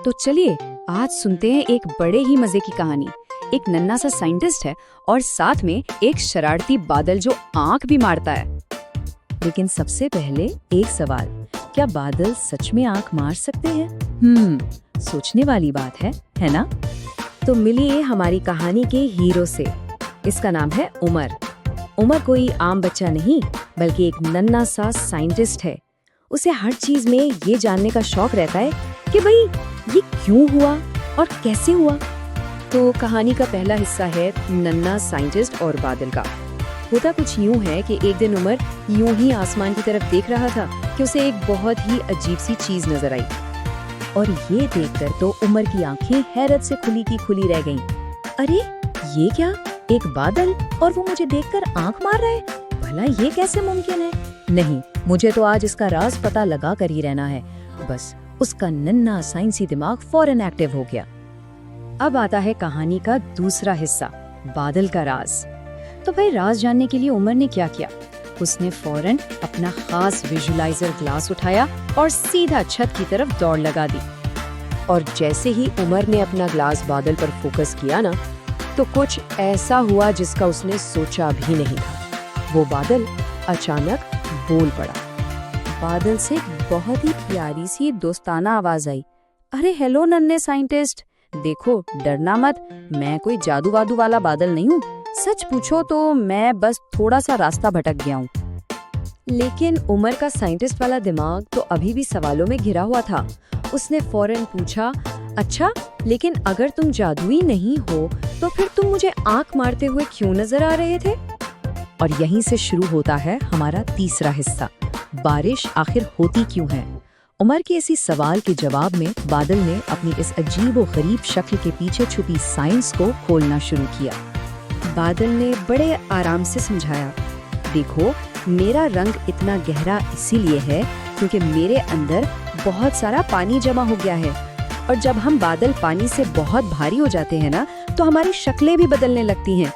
तो चलिए आज सुनते हैं एक बड़े ही मजे की कहानी। एक नन्हा सा साइंटिस्ट है और साथ में एक शरारती बादल जो आंख भी मारता है। लेकिन सबसे पहले एक सवाल, क्या बादल सच में आंख मार सकते हैं? सोचने वाली बात है ना? तो मिलिए हमारी कहानी के हीरो से। इसका नाम है उमर। उमर कोई आम बच्चा नहीं, बल्कि एक नन्हा सा साइंटिस्ट है। उसे हर चीज में ये जानने का शौक रहता है कि भाई ये क्यों हुआ और कैसे हुआ। तो कहानी का पहला हिस्सा है नन्हा साइंटिस्ट और बादल का। होता कुछ यूं है कि एक दिन उमर यूं ही आसमान की तरफ देख रहा था कि उसे एक बहुत ही अजीब सी चीज नजर आई। और ये देखकर तो उमर की आंखें हैरत से खुली की खुली रह गईं। अरे ये क्या, एक बादल और वो मुझे देखकर आंख मार रहा है? भला ये कैसे मुमकिन है? नहीं, मुझे तो आज इसका राज पता लगा कर ही रहना है। बस उसका नन्हा साइंसी दिमाग फौरन एक्टिव हो गया। अब आता है कहानी का दूसरा हिस्सा, बादल का राज। तो भाई राज जानने के लिए उमर ने क्या किया? उसने फौरन अपना खास विजुलाइजर ग्लास उठाया और सीधा छत की तरफ दौड़ लगा दी। और जैसे ही उमर ने अपना ग्लास बादल पर फोकस किया ना, तो कुछ ऐसा हुआ जिसका उसने सोचा भी नहीं था। वो बादल अचानक बोल पड़ा। बादल से बहुत ही प्यारी सी दोस्ताना आवाज आई। अरे हेलो नन्हे साइंटिस्ट, देखो डरना मत, मैं कोई जादू वादू वाला बादल नहीं हूँ। सच पूछो तो मैं बस थोड़ा सा रास्ता भटक गया हूँ। लेकिन उमर का साइंटिस्ट वाला दिमाग तो अभी भी सवालों में घिरा हुआ था। उसने फौरन पूछा, अच्छा लेकिन अगर तुम जादुई नहीं हो तो फिर तुम मुझे आंख मारते हुए क्यों नजर आ रहे थे? और यहीं से शुरू होता है हमारा तीसरा हिस्सा, बारिश आखिर होती क्यों है। उमर के इसी सवाल के जवाब में बादल ने अपनी इस अजीब और गरीब शक्ल के पीछे छुपी साइंस को खोलना शुरू किया। बादल ने बड़े आराम से समझाया, देखो मेरा रंग इतना गहरा इसीलिए है क्योंकि मेरे अंदर बहुत सारा पानी जमा हो गया है। और जब हम बादल पानी से बहुत भारी हो जाते हैं ना, तो हमारी शक्लें भी बदलने लगती हैं।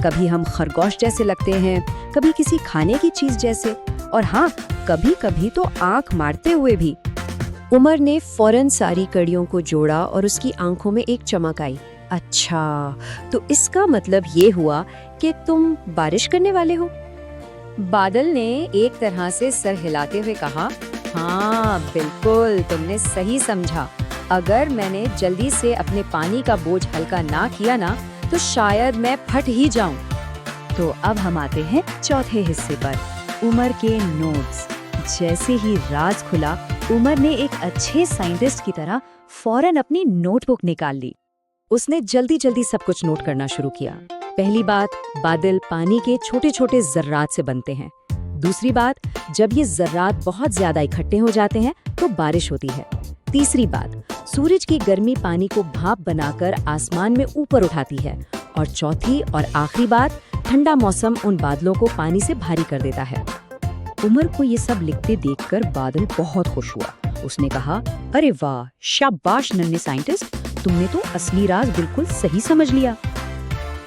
कभी हम खरगोश जैसे लगते हैं, कभी किसी खाने की चीज जैसे, और हाँ कभी कभी तो आंख मारते हुए भी। उमर ने फौरन सारी कड़ियों को जोड़ा और उसकी आंखों में एक चमक आई। अच्छा, तो इसका मतलब ये हुआ कि तुम बारिश करने वाले हो? बादल ने एक तरह से सर हिलाते हुए कहा, हाँ बिल्कुल, तुमने सही समझा। अगर मैंने जल्दी से अपने पानी का बोझ हल्का ना किया ना, तो शायद मैं फट ही जाऊं। तो अब हम आते हैं चौथे हिस्से पर, उमर के नोट्स। जैसे ही राज खुला, उमर ने एक अच्छे साइंटिस्ट की तरह फौरन अपनी नोटबुक निकाल ली। उसने जल्दी जल्दी सब कुछ नोट करना शुरू किया। पहली बात, बादल पानी के छोटे छोटे जर्रात से बनते हैं। दूसरी बात, जब ये जर्रात बहुत ज्यादा इकट्ठे हो जाते हैं तो बारिश होती है। तीसरी बात, सूरज की गर्मी पानी को भाप बनाकर आसमान में ऊपर उठाती है। और चौथी और आखिरी बात, ठंडा मौसम उन बादलों को पानी से भारी कर देता है। उमर को ये सब लिखते देखकर बादल बहुत खुश हुआ। उसने कहा, अरे वाह, शाबाश नन्हे साइंटिस्ट, तुमने तो असली राज बिल्कुल सही समझ लिया।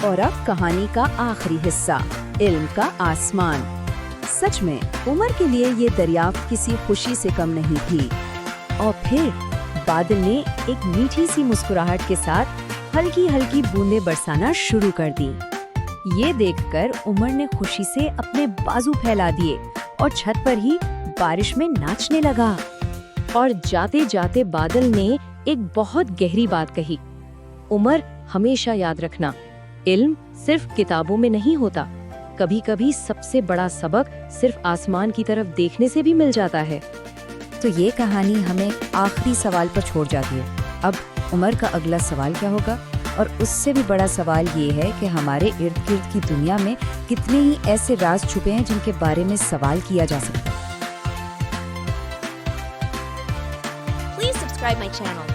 और अब कहानी का आखिरी हिस्सा, इल्म का आसमान। सच में उमर के लिए ये दरियाफ्त किसी खुशी से कम नहीं थी। और फिर बादल ने एक मीठी सी मुस्कुराहट के साथ हल्की हल्की बूंदें बरसाना शुरू कर दी। ये देखकर उमर ने खुशी से अपने बाजू फैला दिए और छत पर ही बारिश में नाचने लगा। और जाते जाते बादल ने एक बहुत गहरी बात कही, उमर हमेशा याद रखना, इल्म सिर्फ किताबों में नहीं होता। कभी कभी सबसे बड़ा सबक सिर्फ आसमान की तरफ देखने से भी मिल जाता है। तो ये कहानी हमें आखिरी सवाल पर छोड़ जाती है। अब उमर का अगला सवाल क्या होगा? और उससे भी बड़ा सवाल ये है कि हमारे इर्द गिर्द की दुनिया में कितने ही ऐसे राज छुपे हैं जिनके बारे में सवाल किया जा सकता है। Please subscribe my channel.